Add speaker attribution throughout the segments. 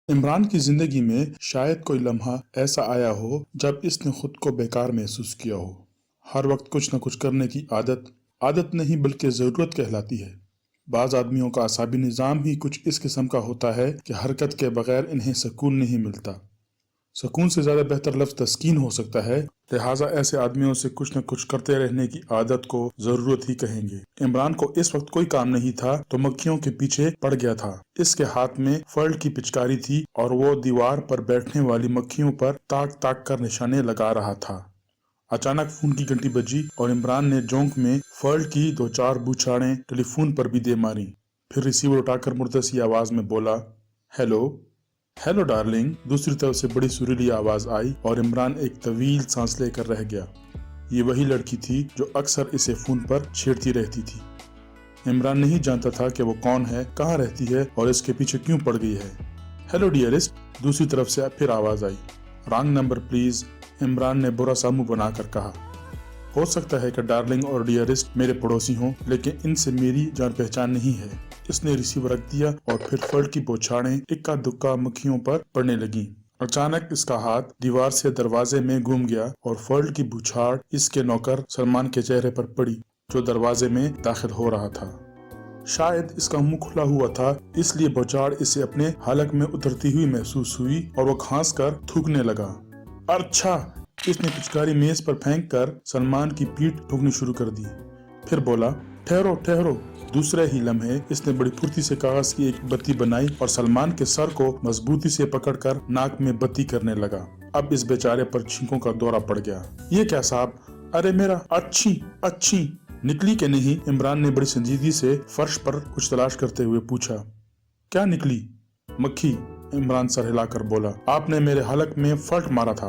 Speaker 1: इमरान की जिंदगी में शायद कोई लम्हा ऐसा आया हो जब इसने खुद को बेकार महसूस किया हो। हर वक्त कुछ न कुछ करने की आदत नहीं बल्कि ज़रूरत कहलाती है। बाज़ आदमियों का असाबी निज़ाम ही कुछ इस किस्म का होता है कि हरकत के बगैर इन्हें सुकून नहीं मिलता। सुकून से ज़्यादा बेहतर लफ्ज़ तस्कीन हो सकता है, लिहाजा ऐसे आदमियों से कुछ न कुछ करते रहने की आदत को ज़रूरत ही कहेंगे। इमरान को इस वक्त कोई काम नहीं था तो मक्खियों के पीछे पड़ गया था। इसके हाथ में फर्ड की पिचकारी थी और वो दीवार पर बैठने वाली मक्खियों पर ताक ताक कर निशाने लगा रहा था। अचानक फोन की घंटी बजी और इमरान ने जोंक में फर्ड की दो चार बूछाड़ें टेलीफोन पर भी दे मारी। फिर रिसीवर उठाकर मुर्तसी आवाज में बोला, हेलो। हेलो डार्लिंग, दूसरी तरफ से बड़ी सुरीली आवाज आई और इमरान एक तवील सांस लेकर रह गया। ये वही लड़की थी जो अक्सर इसे फोन पर छेड़ती रहती थी। इमरान नहीं जानता था कि वो कौन है, कहाँ रहती है और इसके पीछे क्यों पड़ गई है। हेलो डियरिस्ट, दूसरी तरफ से फिर आवाज आई। रॉन्ग नंबर प्लीज, इमरान ने बुरा सा मुंह बनाकर कहा। हो सकता है कि डार्लिंग और डियरिस्ट मेरे पड़ोसी हों, लेकिन इनसे मेरी जान पहचान नहीं है। इसने रिसीवर रख दिया और फिर फर्ड की बौछारें इक्का दुक्का मक्खियों पर पड़ने लगी। अचानक इसका हाथ दीवार से दरवाजे में घूम गया और फर्ड की बौछार इसके नौकर सलमान के चेहरे पर पड़ी, जो दरवाजे में दाखिल हो रहा था। शायद इसका मुंह खुला हुआ था, इसलिए बौछार इसे अपने हलक में उतरती हुई महसूस हुई और वो खांस कर थूकने लगा। अच्छा, इसने पिचकारी मेज पर फेंक कर सलमान की पीठ ठोकनी शुरू कर दी। फिर बोला, ठहरो ठहरो। दूसरे ही लम्हे इसने बड़ी फुर्ती से कागज की एक बत्ती बनाई और सलमान के सर को मजबूती से पकड़कर नाक में बत्ती करने लगा। अब इस बेचारे पर छींकों का दौरा पड़ गया। ये क्या साहब, अरे मेरा अच्छी निकली के नहीं? इमरान ने बड़ी संजीदगी से फर्श पर कुछ तलाश करते हुए पूछा। क्या निकली? मक्खी, इमरान सर हिलाकर बोला। आपने मेरे हलक में फर्ट मारा था।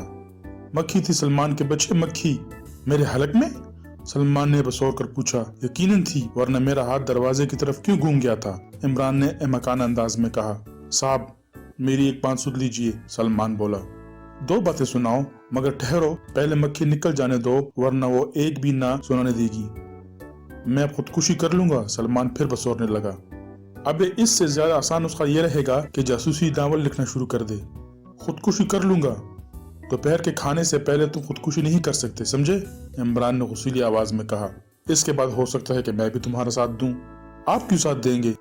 Speaker 1: मक्खी थी सलमान के बच्चे, मक्खी मेरे हलक में? सलमान ने बसौर कर पूछा। यकीनन थी, वरना मेरा हाथ दरवाजे की तरफ क्यों घूम गया था? इमरान ने अहमकाना अंदाज में कहा। साहब, मेरी एक बात सुन लीजिए, सलमान बोला। दो बातें सुनाओ, मगर ठहरो, पहले मक्खी निकल जाने दो, वरना वो एक भी ना सुनाने देगी। मैं अब खुदकुशी कर लूंगा, सलमान फिर बसौरने लगा। अबे इससे ज्यादा आसान नुस्खा ये रहेगा कि जासूसी नावल लिखना शुरू कर दे। खुदकुशी कर लूंगा? दोपहर के खाने से पहले तुम खुदकुशी नहीं कर सकते, समझे? इमरान ने गुस्सीली आवाज में कहा। इसके बाद हो सकता है कि मैं भी तुम्हारा साथ दूं। आप क्यों साथ देंगे?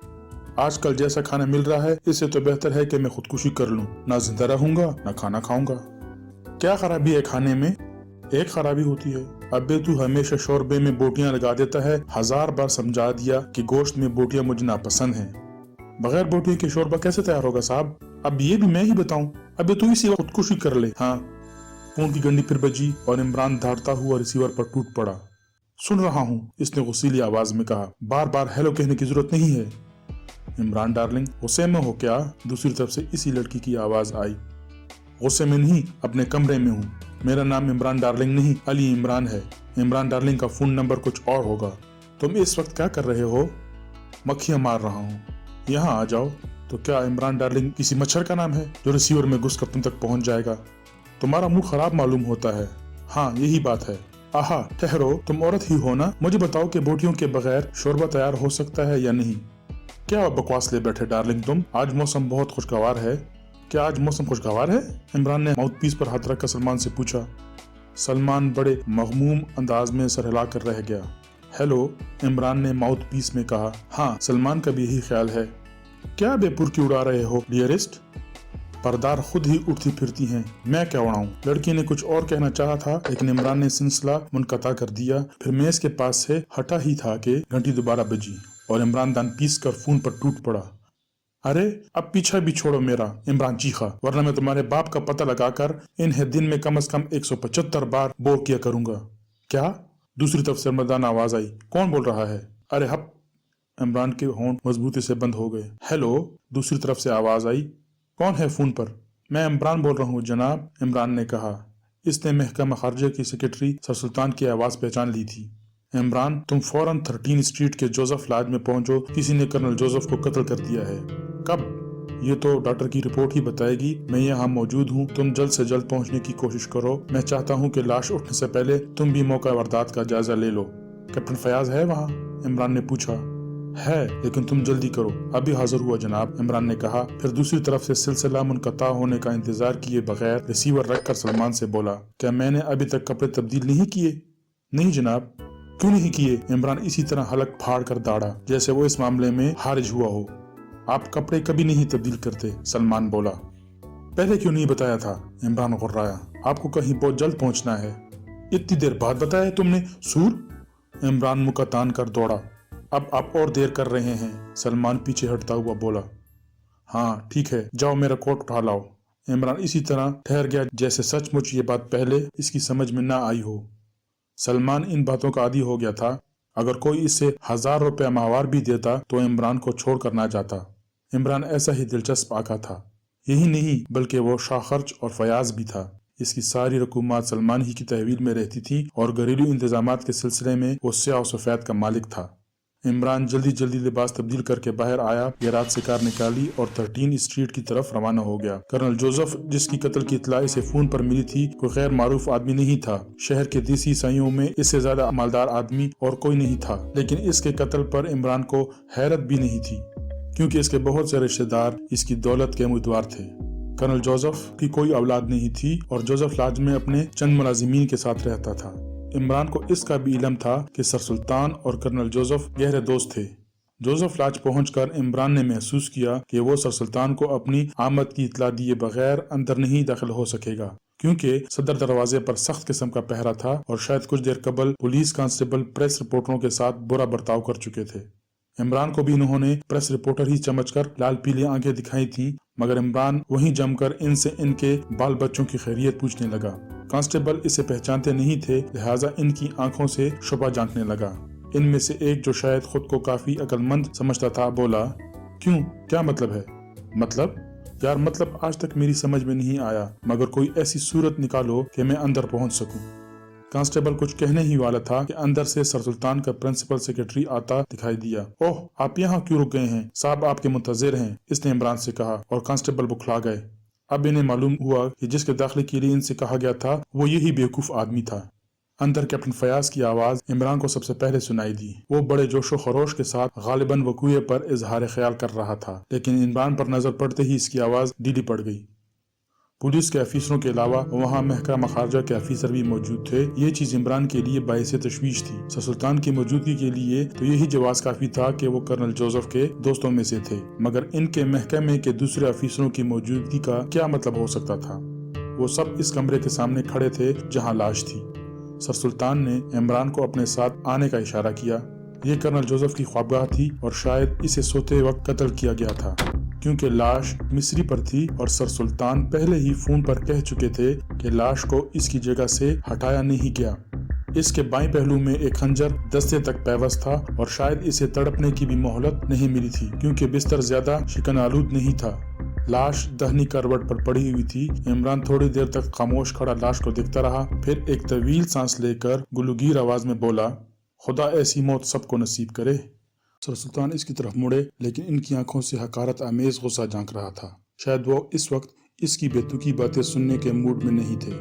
Speaker 1: आजकल जैसा खाना मिल रहा है, इससे तो बेहतर है कि मैं खुदकुशी कर लूं। ना जिंदा रहूंगा ना खाना खाऊंगा। क्या खराबी है खाने में? एक खराबी होती है। अबे तू हमेशा शोरबे में बोटियां लगा देता है। 1000 बार समझा दिया कि गोश्त में बोटियां मुझे नापसंद हैं। बगैर बोटियों के शोरबा कैसे तैयार होगा साहब? अब ये भी मैं ही बताऊं? अबे तू इसी वक्त खुदकुशी कर ले। हाँ। फोन की घंटी फिर बजी और इमरान धारता हुआ रिसीवर पर टूट पड़ा। सुन रहा हूँ, इसने गुस्सीली आवाज में कहा। बार बार हेलो कहने की जरूरत नहीं है। इमरान डार्लिंग, गुस्से में हो क्या? दूसरी तरफ से इसी लड़की की आवाज आई। गुस्से में नहीं, अपने कमरे में हूँ। मेरा नाम इमरान डार्लिंग नहीं, अली इमरान है। इमरान डार्लिंग का फोन नंबर कुछ और होगा। तुम इस वक्त क्या कर रहे हो? मक्खियां मार रहा हूँ। यहाँ आ जाओ। तो क्या इमरान डार्लिंग किसी मच्छर का नाम है जो रिसीवर में घुस कर तुम तक पहुंच जाएगा? तुम्हारा मुंह खराब मालूम होता है। हाँ, यही बात है। आहा, ठहरो, तुम औरत ही हो ना? मुझे बताओ कि बोटियों के बगैर शोरबा तैयार हो सकता है या नहीं? क्या बकवास ले बैठे डार्लिंग तुम? आज मौसम बहुत खुशगवार है। क्या आज मौसम खुशगवार है? इमरान ने माउथपीस पर हाथ रखकर सलमान से पूछा। सलमान बड़े मगमूम अंदाज में सर हिला कर रह गया। हेलो, इमरान ने माउथपीस में कहा। हाँ, सलमान का भी यही ख्याल है। क्या बेपुरकी उड़ा रहे हो डियरिस्ट? परदार खुद ही उठती फिरती हैं, मैं क्या उड़ाऊं? लड़की ने कुछ और कहना चाहा था, लेकिन इमरान ने सिलसिला मुनक़ता कर दिया। फिर मेज के पास से हटा ही था कि घंटी दोबारा बजी और इमरान दान पीस कर फोन पर टूट पड़ा। अरे अब पीछा भी छोड़ो मेरा, इमरान चीखा, वरना मैं तुम्हारे बाप का पता लगाकर इन्हें दिन में कम से कम 175 बार बोर किया करूंगा। क्या? दूसरी तरफ से मर्दाना आवाज आई। कौन बोल रहा है? अरे हप! इमरान के होंठ मजबूती से बंद हो गए। हेलो, दूसरी तरफ से आवाज आई। कौन है फोन पर? मैं इमरान बोल रहा हूँ जनाब, इमरान ने कहा। इसने महकमा खारजा की सेक्रेटरी सर सुल्तान की आवाज पहचान ली थी। इमरान, तुम फौरन 13 स्ट्रीट के जोसेफ लॉज में पहुंचो। किसी ने कर्नल जोसेफ को कत्ल कर दिया है। कब? ये तो डॉक्टर की रिपोर्ट ही बताएगी। मैं यहाँ मौजूद हूँ। तुम जल्द से जल्द पहुँचने की कोशिश करो। मैं चाहता हूँ कि लाश उठने से पहले तुम भी मौका वारदात का जायजा ले लो। कैप्टन फयाज है वहाँ? इमरान ने पूछा। ہے لیکن تم جلدی کرو، ابھی حاضر ہوا جناب، عمران نے کہا، پھر دوسری طرف سے سلسلہ منقطع ہونے کا انتظار کیے بغیر ریسیور رکھ کر سلمان سے بولا، کیا میں نے ابھی تک کپڑے تبدیل نہیں کیے؟ نہیں جناب۔ کیوں نہیں کیے؟ عمران اسی طرح حلق پھاڑ کر داڑا جیسے وہ اس معاملے میں حارج ہوا ہو۔ آپ کپڑے کبھی نہیں تبدیل کرتے، سلمان بولا۔ پہلے کیوں نہیں بتایا تھا؟ عمران غرایا، آپ کو کہیں بہت جلد پہنچنا ہے۔ اتنی دیر بعد بتایا تم نے، سور؟ عمران منہ تان کر دوڑا۔ اب آپ اور دیر کر رہے ہیں، سلمان پیچھے ہٹتا ہوا بولا۔ ہاں ٹھیک ہے، جاؤ میرا کوٹ اٹھا لاؤ۔ عمران اسی طرح ٹھہر گیا جیسے سچ مچ یہ بات پہلے اس کی سمجھ میں نہ آئی ہو۔ سلمان ان باتوں کا عادی ہو گیا تھا، اگر کوئی اس سے 1000 روپے ماہوار بھی دیتا تو عمران کو چھوڑ کر نہ جاتا۔ عمران ایسا ہی دلچسپ آقا تھا، یہی نہیں بلکہ وہ شاہ خرچ اور فیاض بھی تھا۔ اس کی ساری رقومات سلمان ہی کی تحویل میں رہتی تھی اور گھریلو انتظامات کے سلسلے میں وہ سیاہ و سفید کا مالک تھا۔ عمران جلدی جلدی لباس تبدیل کر کے باہر آیا، یہ رات سے کار نکالی اور 13 اسٹریٹ کی طرف روانہ ہو گیا۔ کرنل جوزف، جس کی قتل کی اطلاع اسے فون پر ملی تھی، کوئی غیر معروف آدمی نہیں تھا۔ شہر کے دیسی عیسائیوں میں اس سے زیادہ مالدار آدمی اور کوئی نہیں تھا، لیکن اس کے قتل پر عمران کو حیرت بھی نہیں تھی، کیونکہ اس کے بہت سے رشتہ دار اس کی دولت کے امیدوار تھے۔ کرنل جوزف کی کوئی اولاد نہیں تھی اور جوزف لاج میں اپنے چند ملازمین کے ساتھ رہتا تھا۔ عمران کو اس کا بھی علم تھا کہ سر سلطان اور کرنل جوزف گہرے دوست تھے۔ جوزف لاج پہنچ کر عمران نے محسوس کیا کہ وہ سر سلطان کو اپنی آمد کی اطلاع دیے بغیر اندر نہیں داخل ہو سکے گا، کیونکہ صدر دروازے پر سخت قسم کا پہرا تھا اور شاید کچھ دیر قبل پولیس کانسٹیبل پریس رپورٹروں کے ساتھ برا برتاؤ کر چکے تھے۔ عمران کو بھی انہوں نے پریس رپورٹر ہی چمچ کر لال پیلی آنکھیں دکھائی تھیں، مگر عمران وہیں جم کر ان سے ان کے بال بچوں کی خیریت پوچھنے لگا۔ کانسٹیبل اسے پہچانتے نہیں تھے، لہٰذا ان کی آنکھوں سے شبہ جھانکنے لگا۔ ان میں سے ایک، جو شاید خود کو کافی عقل مند سمجھتا تھا، بولا، کیوں، کیا مطلب ہے؟ مطلب؟ یار مطلب آج تک میری سمجھ میں نہیں آیا، مگر کوئی ایسی صورت نکالو کہ میں اندر پہنچ سکوں۔ کانسٹیبل کچھ کہنے ہی والا تھا کہ اندر سے سر سلطان کا پرنسپل سیکرٹری آتا دکھائی دیا۔ اوہ، آپ یہاں کیوں رک گئے ہیں؟ صاحب آپ کے منتظر ہیں، اس نے عمران سے کہا، اور کانسٹیبل بکھلا گئے۔ اب انہیں معلوم ہوا کہ جس کے داخلے کے لیے ان سے کہا گیا تھا وہ یہی بیوقوف آدمی تھا۔ اندر کیپٹن فیاض کی آواز عمران کو سب سے پہلے سنائی دی۔ وہ بڑے جوش و خروش کے ساتھ غالباً وقوعے پر اظہار خیال کر رہا تھا، لیکن عمران پر نظر پڑتے ہی اس کی آواز ڈھیلی پڑ گئی۔ پولیس کے افیسروں کے علاوہ وہاں محکمہ خارجہ کے افیسر بھی موجود تھے۔ یہ چیز عمران کے لیے باعث تشویش تھی۔ سر سلطان کی موجودگی کے لیے تو یہی جواز کافی تھا کہ وہ کرنل جوزف کے دوستوں میں سے تھے، مگر ان کے محکمے کے دوسرے افیسروں کی موجودگی کا کیا مطلب ہو سکتا تھا؟ وہ سب اس کمرے کے سامنے کھڑے تھے جہاں لاش تھی۔ سر سلطان نے عمران کو اپنے ساتھ آنے کا اشارہ کیا۔ یہ کرنل جوزف کی خوابگاہ تھی اور شاید اسے سوتے وقت قتل کیا گیا تھا، کیونکہ لاش مصری پر تھی اور سر سلطان پہلے ہی فون پر کہہ چکے تھے کہ لاش کو اس کی جگہ سے ہٹایا نہیں گیا۔ اس کے بائیں پہلو میں ایک خنجر دستے تک پیوست تھا اور شاید اسے تڑپنے کی بھی مہلت نہیں ملی تھی، کیونکہ بستر زیادہ شکن آلود نہیں تھا۔ لاش دہنی کروٹ پر پڑی ہوئی تھی۔ عمران تھوڑی دیر تک خاموش کھڑا لاش کو دیکھتا رہا، پھر ایک طویل سانس لے کر گلوگیر آواز میں بولا، خدا ایسی موت سب کو نصیب کرے۔ سر سلطان اس کی طرف مڑے، لیکن ان کی آنکھوں سے حقارت آمیز غصہ جھانک رہا تھا۔ شاید وہ اس وقت اس کی بے تکی باتیں سننے کے موڈ میں نہیں تھے۔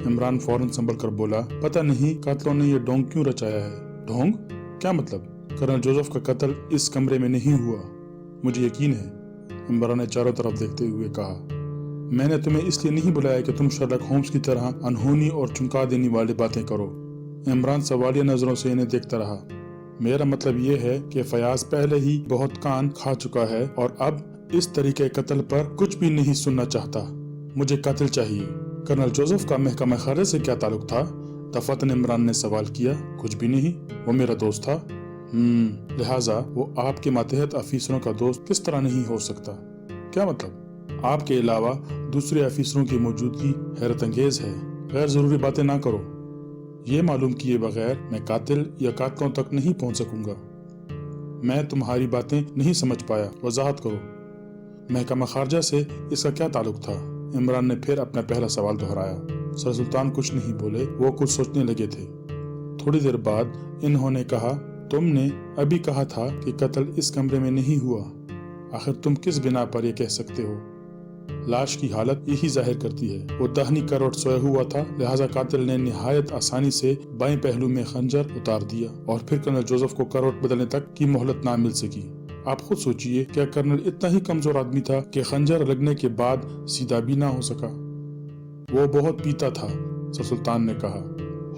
Speaker 1: عمران فوراً سنبھل کر بولا، پتہ نہیں قاتلوں نے یہ ڈھونگ کیوں رچایا ہے۔ ڈھونگ؟ کیا مطلب؟ کرنل جوزف کا قتل اس کمرے میں نہیں ہوا، مجھے یقین ہے، عمران نے چاروں طرف دیکھتے ہوئے کہا۔ میں نے تمہیں اس لیے نہیں بلایا کہ تم شرلک ہومز کی طرح انہونی اور چمکا دینے والی باتیں کرو۔ عمران سوالیہ نظروں سے انہیں دیکھتا رہا۔ میرا مطلب یہ ہے کہ فیاض پہلے ہی بہت کان کھا چکا ہے اور اب اس طریقے قتل پر کچھ بھی نہیں سننا چاہتا۔ مجھے قاتل چاہیے۔ کرنل جوزف کا محکمہ خارجہ سے کیا تعلق تھا؟ دفعتاً عمران نے سوال کیا۔ کچھ بھی نہیں، وہ میرا دوست تھا۔ لہٰذا وہ آپ کے ماتحت افیسروں کا دوست کس طرح نہیں ہو سکتا؟ کیا مطلب؟ آپ کے علاوہ دوسرے افیسروں کی موجودگی حیرت انگیز ہے۔ غیر ضروری باتیں نہ کرو۔ یہ معلوم کیے بغیر میں قاتل یا قاتلوں تک نہیں پہنچ سکوں گا۔ میں تمہاری باتیں نہیں سمجھ پایا، وضاحت کرو۔ محکمہ خارجہ سے اس کا کیا تعلق تھا؟ عمران نے پھر اپنا پہلا سوال دہرایا۔ سر سلطان کچھ نہیں بولے، وہ کچھ سوچنے لگے تھے۔ تھوڑی دیر بعد انہوں نے کہا، تم نے ابھی کہا تھا کہ قتل اس کمرے میں نہیں ہوا، آخر تم کس بنا پر یہ کہہ سکتے ہو؟ लाश की हालत यही जाहिर करती है। वो दाहिनी करवट सोया हुआ था, लिहाजा कातिल ने निहायत आसानी से बाएं पहलू में खंजर उतार दिया और फिर कर्नल जोसेफ को करवट बदलने तक की मोहलत ना मिल सकी। आप खुद सोचिए, क्या कर्नल इतना ही कमजोर आदमी था कि खंजर लगने के बाद सीधा भी ना हो सका? वो बहुत पीता था, सर सुल्तान ने कहा।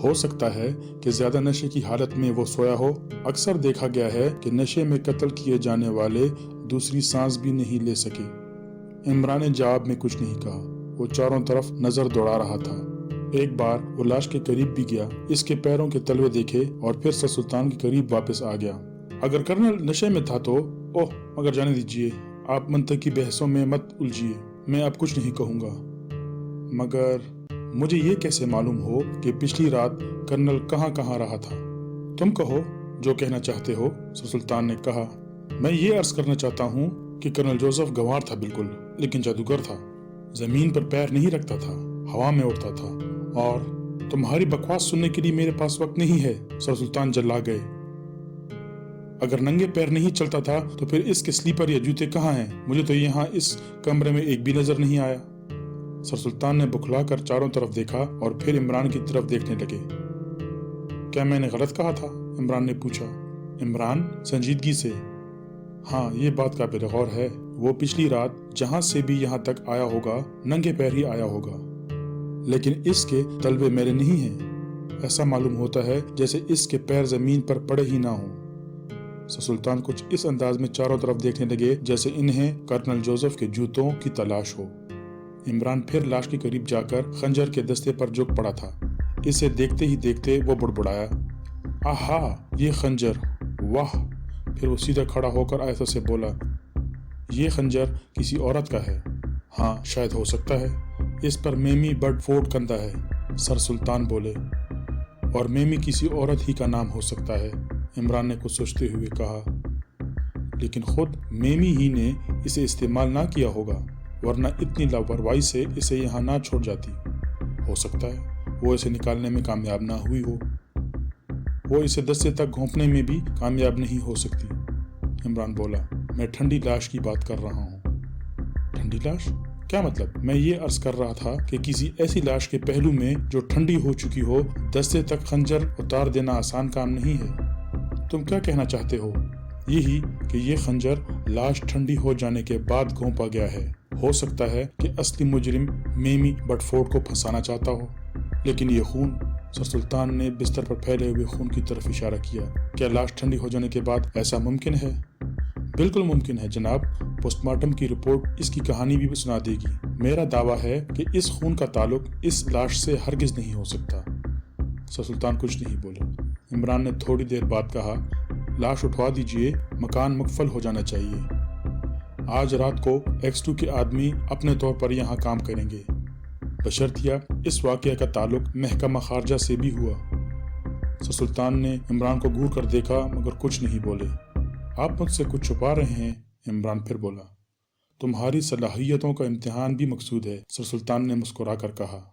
Speaker 1: हो सकता है कि ज्यादा नशे की हालत में वो सोया हो। अक्सर देखा गया है कि नशे में कत्ल किए जाने वाले दूसरी सांस भी नहीं ले सके। इमरान ने जवाब में कुछ नहीं कहा। वो चारों तरफ नजर दौड़ा रहा था। एक बार वो लाश के करीब भी गया, इसके पैरों के तलवे देखे और फिर सर सुल्तान के करीब वापस आ गया। अगर कर्नल नशे में था तो ओह, मगर जाने दीजिए, आप मंतकी बहसों में मत उलझिए। मैं अब कुछ नहीं कहूँगा। मगर मुझे ये कैसे मालूम हो कि पिछली रात कर्नल कहाँ कहाँ रहा था? तुम कहो जो कहना चाहते हो, सर सुल्तान ने कहा। मैं ये अर्ज करना चाहता हूँ कि कर्नल जोसेफ गंवार था बिल्कुल, लेकिन जादूगर था। जमीन पर पैर नहीं रखता था, हवा में उड़ता था। और तुम्हारी बकवास सुनने के लिए मेरे पास वक्त नहीं है, सर सुल्तान जल्ला गए। अगर नंगे पैर नहीं चलता था तो फिर इसके स्लीपर या जूते कहाँ हैं? मुझे तो यहाँ इस कमरे में एक भी नजर नहीं आया। सर सुल्तान ने बुखलाकर चारों तरफ देखा और फिर इमरान की तरफ देखने लगे। क्या मैंने गलत कहा था? इमरान ने पूछा। इमरान संजीदगी से। हाँ, ये बात काबिल गौर है। वो पिछली रात जहाँ से भी यहाँ तक आया होगा, नंगे पैर ही आया होगा, लेकिन इसके तलवे मेरे नहीं हैं। ऐसा मालूम होता है जैसे इसके पैर जमीन पर पड़े ही ना हों। सर सुल्तान कुछ इस अंदाज में चारों तरफ देखने लगे जैसे इन्हें कर्नल जोसेफ के जूतों की तलाश हो। इमरान फिर लाश के करीब जाकर खंजर के दस्ते पर झुक पड़ा था। इसे देखते ही देखते वो बुड़बुड़ाया, आहा, ये खंजर, वाह! फिर वो सीधा खड़ा होकर आयत से बोला, ये खंजर किसी औरत का है। हाँ, शायद हो सकता है। इस पर मेमी बर्डफोर्ड कंधा है, सर सुल्तान बोले। और मेमी किसी औरत ही का नाम हो सकता है, इमरान ने कुछ सोचते हुए कहा। लेकिन खुद मेमी ही ने इसे इस्तेमाल ना किया होगा, वरना इतनी लापरवाही से इसे यहाँ ना छोड़ जाती। हो सकता है वो इसे निकालने में कामयाब ना हुई हो। वो इसे दस्ते तक घोंपने में भी कामयाब नहीं हो सकती, इमरान बोला। मैं ठंडी लाश की बात कर रहा हूँ। ठंडी लाश? क्या मतलब? मैं ये अर्ज कर रहा था कि किसी ऐसी लाश के पहलू में जो ठंडी हो चुकी हो, दस्ते तक खंजर उतार देना आसान काम नहीं है। तुम क्या कहना चाहते हो? यही कि ये खंजर लाश ठंडी हो जाने के बाद घोंपा गया है। हो सकता है कि असली मुजरिम मेमी बर्डफोर्ड को फंसाना चाहता हो। लेकिन ये खून, सर सुल्तान ने बिस्तर पर फैले हुए खून की तरफ इशारा किया। क्या लाश ठंडी हो जाने के बाद ऐसा मुमकिन है? बिल्कुल मुमकिन है जनाब। पोस्टमार्टम की रिपोर्ट इसकी कहानी भी सुना देगी। मेरा दावा है कि इस खून का ताल्लुक इस लाश से हरगिज नहीं हो सकता। सर सुल्तान कुछ नहीं बोले। इमरान ने थोड़ी देर बाद कहा, लाश उठवा दीजिए, मकान मुकफल हो जाना चाहिए। आज रात को X2 के आदमी अपने तौर पर यहाँ काम करेंगे, बशर्तिया इस वाक़या का ताल्लुक महकमा खारजा से भी हुआ। सर सुल्तान ने इमरान को घूर कर देखा मगर कुछ नहीं बोले। आप मुझसे कुछ छुपा रहे हैं, इमरान फिर बोला। तुम्हारी सलाहियतों का इम्तिहान भी मकसूद है, सर सुल्तान ने मुस्कुरा कर कहा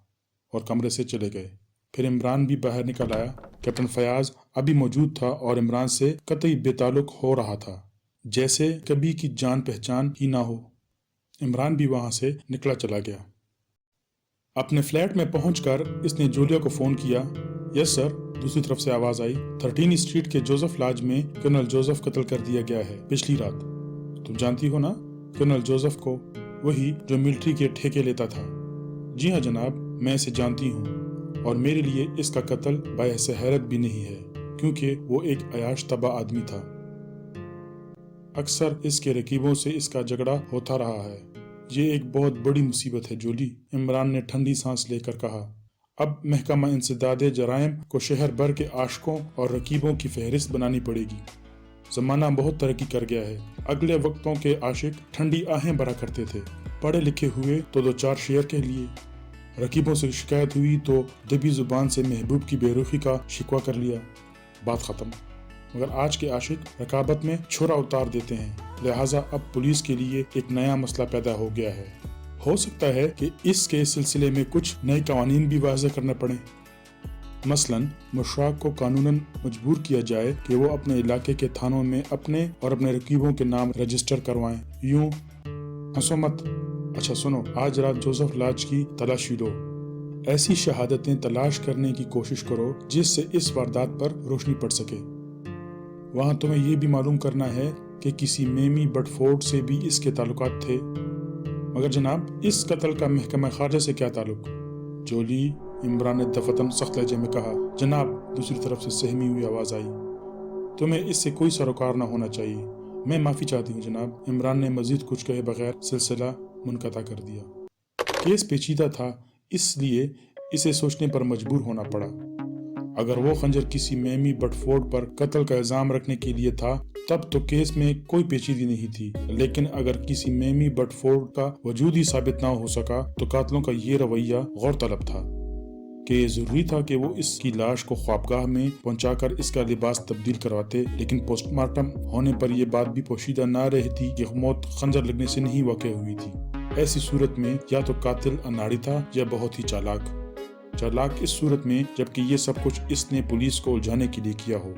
Speaker 1: और कमरे से चले गए। फिर इमरान भी बाहर निकल आया। कैप्टन फयाज अभी मौजूद था और इमरान से कतई बेताल्लुक हो रहा था, जैसे कभी की जान पहचान ही ना हो। इमरान भी वहां से निकला चला गया। अपने फ्लैट में पहुंचकर इसने जूलिया को फोन किया। यस सर, दूसरी तरफ से आवाज आई। 13 स्ट्रीट के जोसेफ लॉज में कर्नल जोसेफ कत्ल कर दिया गया है पिछली रात। तुम जानती हो ना कर्नल जोसेफ को, वही जो मिलिट्री के ठेके लेता था? जी हाँ जनाब, मैं इसे जानती हूँ और मेरे लिए इसका कत्ल बायस हैरत भी नहीं है, क्योंकि वो एक अयाश तबा आदमी था। अक्सर इसके रकीबों से इसका झगड़ा होता रहा है। ये एक बहुत बड़ी मुसीबत है जूली, इमरान ने ठंडी सांस लेकर कहा। अब महकमा इंसदादे जराइम को शहर भर के आशिकों और रकीबों की फहरिस्त बनानी पड़ेगी। जमाना बहुत तरक्की कर गया है। अगले वक्तों के आशिक ठंडी आहें भरा करते थे, पढ़े लिखे हुए तो 2-4 शेर कह लिए। रकीबों से शिकायत हुई तो दबी जुबान से महबूब की बेरुखी का शिकवा कर लिया, बात खत्म। मगर आज के आशिक रकाबत में छोरा उतार देते हैं, लिहाजा अब पुलिस के लिए एक नया मसला पैदा हो गया है। हो सकता है कि इसके सिलसिले में कुछ नए कानून भी वाज़ेह करने पड़े। मसलन मुशराक को कानूनन मजबूर किया जाए कि वो अपने इलाके के थानों में अपने और अपने रकीबों के नाम रजिस्टर करवाएं। यूं हंसो मत, अच्छा सुनो, आज रात जोसेफ लाज की तलाशी लो। ऐसी शहादतें तलाश करने की कोशिश करो जिससे इस वारदात पर रोशनी पड़ सके। वहाँ तुम्हें ये भी मालूम करना है कि किसी मेमी बटफोर्ड से भी इसके ताल्लुकात थे। मगर जनाब, इस कत्ल का महकमा खारजा से क्या ताल्लुक? जोली, इमरान ने दफतन सख्त लहजे में कहा। जनाब, दूसरी तरफ से सहमी हुई आवाज आई। तुम्हें इससे कोई सरोकार न होना चाहिए। मैं माफी चाहती हूँ जनाब। इमरान ने मजीद कुछ कहे बगैर सिलसिला मुनक़ता कर दिया। केस पेचीदा था, इसलिए इसे सोचने पर मजबूर होना पड़ा। अगर वो खंजर किसी मेमी बटफोर्ड पर कत्ल का इल्जाम रखने के लिए था, तब तो केस में कोई पेचीदी नहीं थी। लेकिन अगर किसी मेमी बटफोर्ड का वजूद ही साबित ना हो सका, तो कातलों का ये रवैया गौरतलब था कि ये जरूरी था कि वो इसकी लाश को ख्वाबगाह में पहुंचाकर इसका लिबास तब्दील करवाते। लेकिन पोस्टमार्टम होने पर यह बात भी पोशीदा न रहती कि मौत खंजर लगने से नहीं वाक़ हुई थी। ऐसी सूरत में या तो कातिल अनाड़ी था या बहुत ही चालाक इस सूरत में जबकि ये सब कुछ इसने पुलिस को उलझाने के लिए किया हो।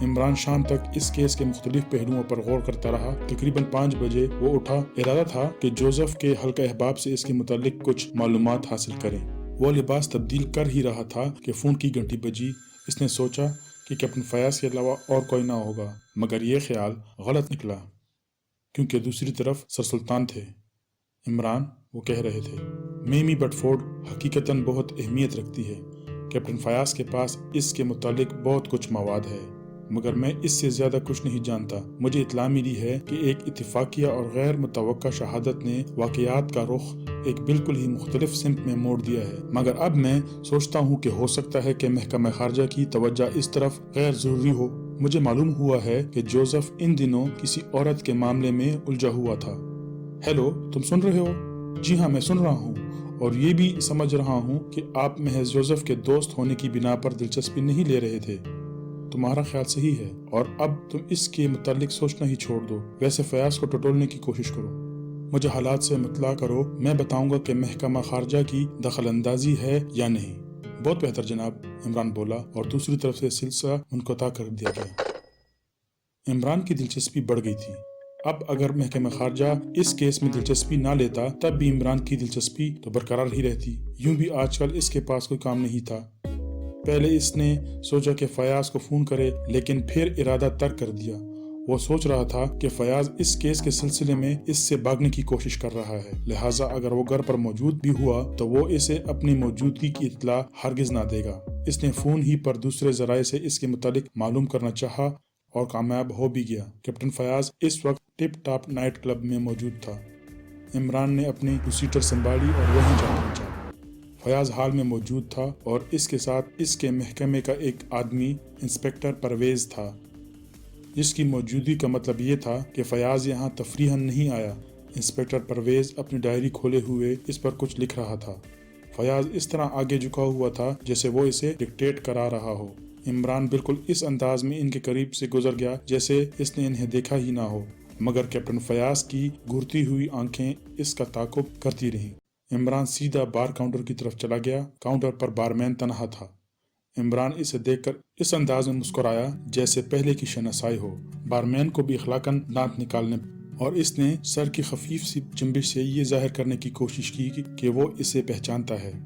Speaker 1: इमरान शाम तक इस केस के मुख्तलिफ पहलुओं पर गौर करता रहा। तकरीबन 5 बजे वो उठा। इरादा था कि जोसेफ के हल्का अहबाब से इसके मुतालिक कुछ मालूमात हासिल करें। वो लिबास तब्दील कर ही रहा था कि फोन की घंटी बजी। इसने सोचा कि कैप्टन फयाज के अलावा और कोई ना होगा, मगर ये ख्याल गलत निकला क्योंकि दूसरी तरफ सर सुल्तान थे। इमरान, वो कह रहे थे, मेमी बटफोर्ड हकीकतन बहुत अहमियत रखती है। कैप्टन फयाज के पास इसके मुतालिक बहुत कुछ मवाद है, मगर मैं इससे ज्यादा कुछ नहीं जानता। मुझे इत्तला मिली है कि एक इत्तेफाकिया और गैर मुतवक्का शहादत ने वाक़यात का रुख एक बिल्कुल ही मुख्तलिफ सिमत में मोड़ दिया है। मगर अब मैं सोचता हूँ कि हो सकता है कि महकमा खारजा की तवज्जो इस तरफ गैर जरूरी हो। मुझे मालूम हुआ है कि जोसेफ इन दिनों किसी औरत के मामले में उलझा हुआ था। हेलो, तुम सुन रहे हो? जी हाँ, मैं सुन रहा हूँ, और ये भी समझ रहा हूँ कि आप महज जोसेफ के दोस्त होने की बिना पर दिलचस्पी नहीं ले रहे थे। तुम्हारा ख्याल सही है, और अब तुम इसके मुतालिक सोचना ही छोड़ दो। वैसे फयाज को टटोलने की कोशिश करो। मुझे हालात से मुतला करो, मैं बताऊंगा कि महकमा खारजा की दखल अंदाजी है या नहीं। बहुत बेहतर जनाब, इमरान बोला, और दूसरी तरफ से सिलसिला मुनक़ता कर दिया गया। इमरान की दिलचस्पी बढ़ गई थी। अब अगर महकमा खारजा इस केस में दिलचस्पी ना लेता, तब भी इमरान की दिलचस्पी तो बरकरार ही रहती। यूं भी आजकल इसके पास कोई काम नहीं था। पहले इसने सोचा कि फयाज को फोन करे, लेकिन फिर इरादा तर्क कर दिया। वो सोच रहा था कि फयाज इस केस के सिलसिले में इससे भागने की कोशिश कर रहा है, लिहाजा अगर वो घर पर मौजूद भी हुआ तो वो इसे अपनी मौजूदगी की इत्तला हरगिज ना देगा। इसने फोन ही पर दूसरे जराये से इसके मुतालिक मालूम करना चाहा और कामयाब हो भी गया। कैप्टन फयाज इस वक्त टिप टॉप नाइट क्लब में मौजूद था। इमरान ने अपनी रिसीटर संभाली और वहीं जा पहुंचा। फयाज हाल में मौजूद था और इसके साथ इसके महकमे का एक आदमी इंस्पेक्टर परवेज था, जिसकी मौजूदगी का मतलब ये था कि फयाज यहाँ तफरीहन नहीं आया। इंस्पेक्टर परवेज अपनी डायरी खोले हुए इस पर कुछ लिख रहा था। फयाज इस तरह आगे झुका हुआ था जैसे वो इसे डिक्टेट करा रहा हो। इमरान बिल्कुल इस अंदाज में इनके करीब से गुजर गया जैसे इसने इन्हें देखा ही ना हो, मगर कैप्टन फयाज की घूरती हुई आंखें इसका ताक़ुब करती रहीं। इमरान सीधा बार काउंटर की तरफ चला गया। काउंटर पर बारमैन तनहा था। इमरान इसे देखकर इस अंदाज में मुस्कुराया जैसे पहले की शनासाई हो। बारमैन को भी इखलाकन दांत निकालने और इसने सर की खफीफ सी चिंबिश से ये जाहिर करने की कोशिश की कि वो इसे पहचानता है।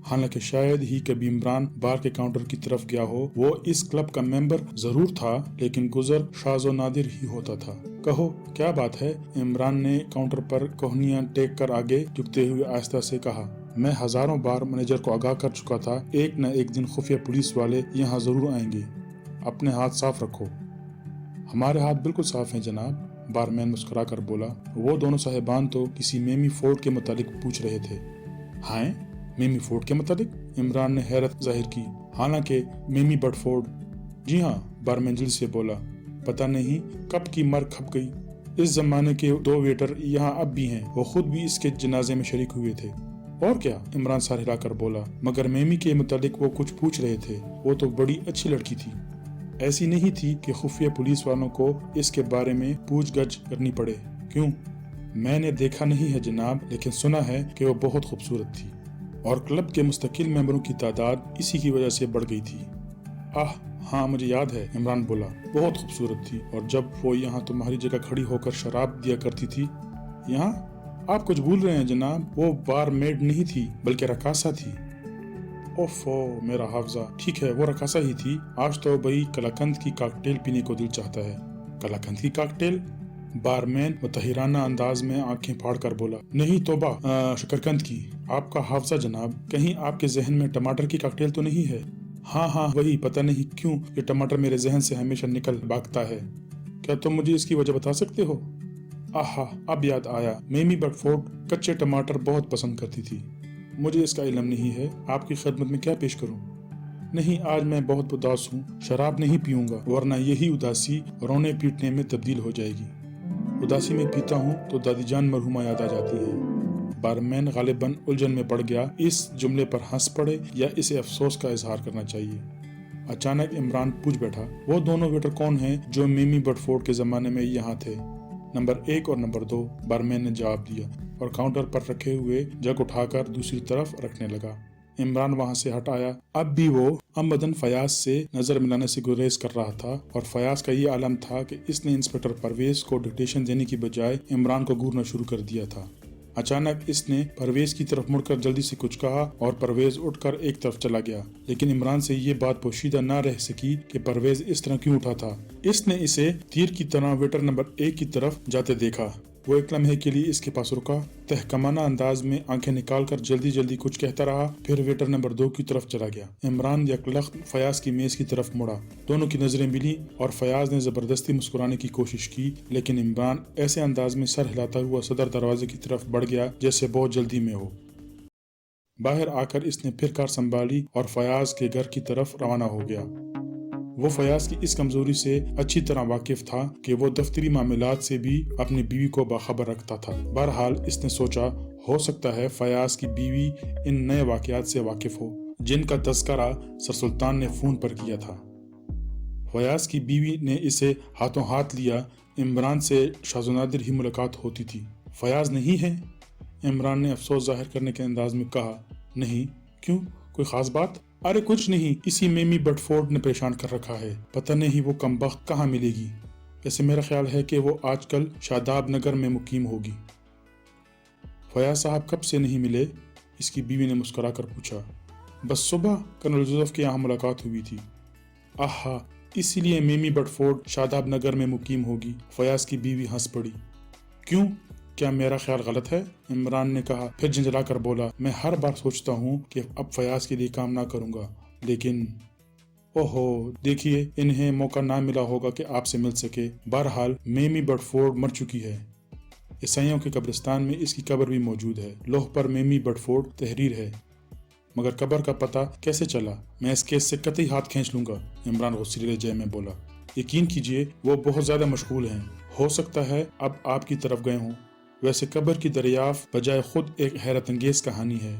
Speaker 1: हालांकि शायद ही कभी इमरान बार के काउंटर की तरफ गया हो। वो इस क्लब का मेंबर जरूर था, लेकिन गुजर शाज़ो नादिर ही होता था। कहो, क्या बात है? इमरान ने काउंटर पर कोहनियां टेक कर आगे झुकते हुए आहिस्ता से कहा, मैं हजारों बार मैनेजर को आगाह कर चुका था, एक न एक दिन खुफिया पुलिस वाले यहाँ जरूर आएंगे। अपने हाथ साफ रखो। हमारे हाथ बिल्कुल साफ हैं जनाब, बारमैन मुस्कुरा कर बोला। वो दोनों साहिबान तो किसी मेमी फोर्ड के मुतालिक पूछ रहे थे। हाँ, मेमी फोर्ड के मुतालिक? इमरान ने हैरत जाहिर की। हालांकि मेमी बटफोर्ड? जी हाँ, बारमैन जल्दी से बोला। पता नहीं कब की मर खप गई। इस जमाने के 2 वेटर यहाँ अब भी हैं, वो खुद भी इसके जनाजे में शरीक हुए थे। और क्या? इमरान सर हिलाकर बोला। मगर मेमी के मुतालिक वो कुछ पूछ रहे थे। वो तो बड़ी अच्छी लड़की थी। ऐसी नहीं थी कि खुफिया पुलिस वालों को इसके बारे में पूछगछ करनी पड़े। क्यों? मैंने देखा नहीं है जनाब, लेकिन सुना है कि वो बहुत खूबसूरत थी और क्लब के मुस्तकिल मेंबरों की तादाद इसी की वजह से बढ़ गई थी। आह हाँ, मुझे याद है, इमरान बोला। बहुत खूबसूरत थी, और जब वो यहाँ तुम्हारी जगह खड़ी होकर शराब दिया करती थी। यहाँ? आप कुछ भूल रहे हैं जनाब, वो बारमेड नहीं थी बल्कि रकासा थी। ओफो, मेरा हाफजा, ठीक है वो रकासा ही थी। आज तो भाई कलाकंद की कॉकटेल पीने को दिल चाहता है। कलाकंद की कॉकटेल? बारमैन मुतहिराना अंदाज में आंखें फाड़ कर बोला, नहीं तोबा, शकरकंद की। आपका हाफजा जनाब, कहीं आपके जहन में टमाटर की कॉकटेल तो नहीं है? हाँ हाँ वही, पता नहीं क्यों ये टमाटर मेरे जहन से हमेशा निकल भागता है। क्या तुम मुझे इसकी वजह बता सकते हो? आहा, अब याद आया, मेमी बटफोर्ड कच्चे टमाटर बहुत पसंद करती थी। मुझे इसका इल्म नहीं है, आपकी खिदमत में क्या पेश करूं? नहीं, आज मैं बहुत उदास हूँ, शराब नहीं पीऊंगा, वरना यही उदासी रोने पीटने में तब्दील हो जाएगी। उदासी में पीता हूँ तो दादी जान मरहुमा याद आ जाती है। बारमैन गालिबन उलझन में पड़ गया, इस जुमले पर हंस पड़े या इसे अफसोस का इजहार करना चाहिए। अचानक इमरान पूछ बैठा, वो दोनों वेटर कौन हैं जो मेमी बटफोर्ड के जमाने में यहाँ थे? नंबर 1 और नंबर 2, बारमैन ने जवाब दिया और काउंटर पर रखे हुए जग उठाकर दूसरी तरफ रखने लगा। इमरान वहां से हट आया। अब भी वो अमदन फयाज से नजर मिलाने से गुरेज कर रहा था और फयाज का ये आलम था कि इसने इंस्पेक्टर परवेज को डिक्टेशन देने की बजाय इमरान को घूरना शुरू कर दिया था। अचानक इसने परवेज की तरफ मुड़कर जल्दी से कुछ कहा और परवेज उठकर एक तरफ चला गया, लेकिन इमरान से ये बात पोशीदा न रह सकी कि परवेज इस तरह क्यों उठा था। इसने इसे तीर की तरह वेटर नंबर 1 की तरफ जाते देखा। वो एक लम्हे के लिए इसके पास रुका, तहकमाना अंदाज में आंखें निकालकर जल्दी जल्दी कुछ कहता रहा, फिर वेटर नंबर 2 की तरफ चला गया। इमरान यकलख्त फयाज की मेज की तरफ मुड़ा। दोनों की नजरें मिली और फयाज ने जबरदस्ती मुस्कुराने की कोशिश की, लेकिन इमरान ऐसे अंदाज में सर हिलाता हुआ सदर दरवाजे की तरफ बढ़ गया जैसे बहुत जल्दी में हो। बाहर आकर इसने फिर कार संभाली और फयाज के घर की तरफ रवाना हो गया। वो फयाज की इस कमजोरी से अच्छी तरह वाकिफ था कि वो दफ्तरी मामलात से भी अपनी बीवी को बाखबर रखता था। बहरहाल इसने सोचा, हो सकता है फयाज की बीवी इन नए वाकयात से वाकिफ हो जिनका तस्करा सर सुल्तान ने फोन पर किया था। फयाज की बीवी ने इसे हाथों हाथ लिया। इमरान से शाज़नादिर ही मुलाकात होती थी। फयाज नहीं है? इमरान ने अफसोस जाहिर करने के अंदाज में कहा। नहीं, क्यों, कोई खास बात? अरे कुछ नहीं, इसी मेमी बटफोर्ड ने परेशान कर रखा है, पता नहीं वो कमबख्त कहाँ मिलेगी। वैसे मेरा ख्याल है कि वो आजकल शादाब नगर में मुकीम होगी। फयाज साहब कब से नहीं मिले? इसकी बीवी ने मुस्कुरा कर पूछा। बस सुबह कर्नल जोसेफ के यहाँ मुलाकात हुई थी। आहा, इसीलिए मेमी बटफोर्ड शादाब नगर में मुकीम होगी। फयाज की बीवी हंस पड़ी। क्यों, क्या मेरा ख्याल गलत है? इमरान ने कहा, फिर झंझला कर बोला, मैं हर बार सोचता हूँ कि अब फयाज के लिए काम ना करूँगा, लेकिन ओहो, देखिए इन्हें मौका ना मिला होगा कि आपसे मिल सके। बहरहाल मेमी बटफोर्ड मर चुकी है। ईसाइयों के कब्रिस्तान में इसकी कब्र भी मौजूद है। लोह पर मेमी बटफोर्ड तहरीर है, मगर कब्र का पता कैसे चला? मैं इस केस से कतई हाथ खींच लूंगा। इमरान गुस्से लहजे में बोला। यकीन कीजिए वो बहुत ज्यादा मशगूल हैं। हो सकता है अब आपकी तरफ गए हों। वैसे कब्र की दरियाफ्त बजाय खुद एक हैरत अंगेज कहानी है।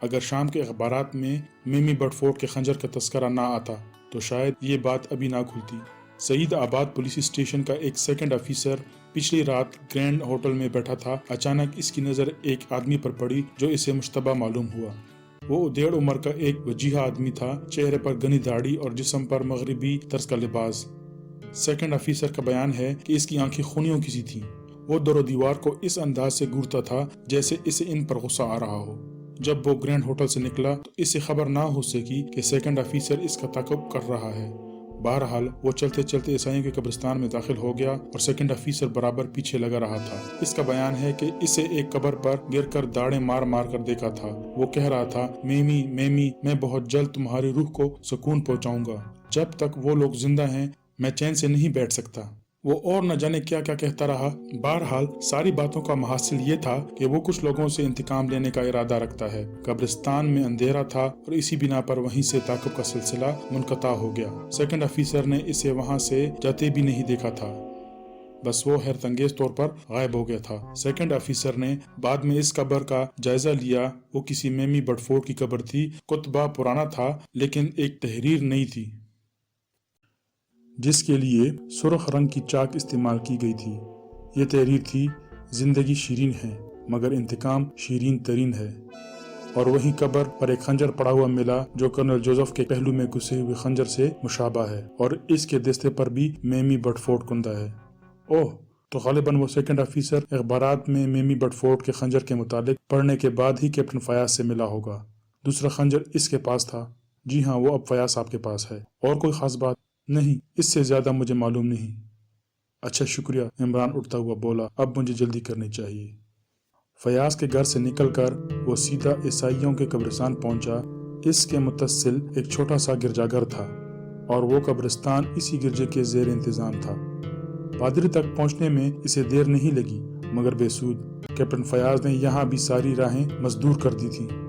Speaker 1: अगर शाम के अखबारात में मेमी बटफोर्ड के खंजर का तस्करा ना आता तो शायद ये बात अभी ना खुलती। सईद आबाद पुलिस स्टेशन का एक सेकंड ऑफिसर पिछली रात ग्रैंड होटल में बैठा था। अचानक इसकी नजर एक आदमी पर पड़ी जो इसे मुश्तबा मालूम हुआ। वो उदेड़ उम्र का एक वजीहा आदमी था, चेहरे पर घनी दाढ़ी और जिस्म पर मगरिबी तर्ज का लिबास। सेकंड ऑफिसर का बयान है कि इसकी आंखें खूनियों की सी थीं। वो दरो दीवार को इस अंदाज से घूरता था जैसे इसे इन पर गुस्सा आ रहा हो। जब वो ग्रैंड होटल से निकला तो इसे खबर ना हो सकी कि सेकंड ऑफिसर इसका ताक़ुब कर रहा है। बहरहाल वो चलते चलते ईसाइयों के कब्रिस्तान में दाखिल हो गया और सेकंड ऑफिसर बराबर पीछे लगा रहा था। इसका बयान है कि इसे एक कब्र पर गिरकर दाढ़ें मार मार कर देखा था। वो कह रहा था, मेमी मेमी, मैं बहुत जल्द तुम्हारी रूह को सुकून पहुंचाऊंगा। जब तक वो लोग जिंदा हैं मैं चैन से नहीं बैठ सकता। वो और न जाने क्या क्या कहता रहा। बहरहाल सारी बातों का महासिल ये था कि वो कुछ लोगों से इंतकाम लेने का इरादा रखता है। कब्रिस्तान में अंधेरा था और इसी बिना पर वहीं से ताक़ुब का सिलसिला मुनक़ता हो गया। सेकंड ऑफिसर ने इसे वहां से जाते भी नहीं देखा था, बस वो हैरतअंगेज तौर पर गायब हो गया था। सेकंड ऑफिसर ने बाद में इस कब्र का जायजा लिया। वो किसी मेमी बटफोर्ड की कब्र थी। कुतबा पुराना था लेकिन एक तहरीर नहीं थी जिसके लिए सुर्ख रंग की चाक इस्तेमाल की गई थी। ये तहरीर थी, जिंदगी शीरीन है मगर इंतकाम शीरीन तरीन है। और वहीं कब्र पर एक खंजर पड़ा हुआ मिला जो कर्नल जोसेफ के पहलू में घुसे हुए खंजर से मुशाबा है और इसके दस्ते पर भी मेमी बटफोर्ड कुंदा है। ओह, تو غالباً وہ سیکنڈ آفیسر اخبارات میں میمی بٹفورڈ کے خنجر کے متعلق پڑھنے کے بعد ہی کیپٹن فیاض سے ملا ہوگا۔ دوسرا خنجر اس کے پاس تھا۔ جی ہاں، وہ اب فیاض صاحب کے پاس ہے۔ اور کوئی خاص بات؟ نہیں، اس سے زیادہ مجھے معلوم نہیں۔ اچھا شکریہ، عمران اٹھتا ہوا بولا، اب مجھے جلدی کرنی چاہیے۔ فیاض کے گھر سے نکل کر وہ سیدھا عیسائیوں کے قبرستان پہنچا۔ اس کے متصل ایک چھوٹا سا گرجا گھر تھا اور وہ قبرستان اسی گرجے کے زیر انتظام تھا۔ پادری تک پہنچنے میں اسے دیر نہیں لگی، مگر بے سود۔ کیپٹن فیاض نے یہاں بھی ساری راہیں مسدور کر دی تھیں۔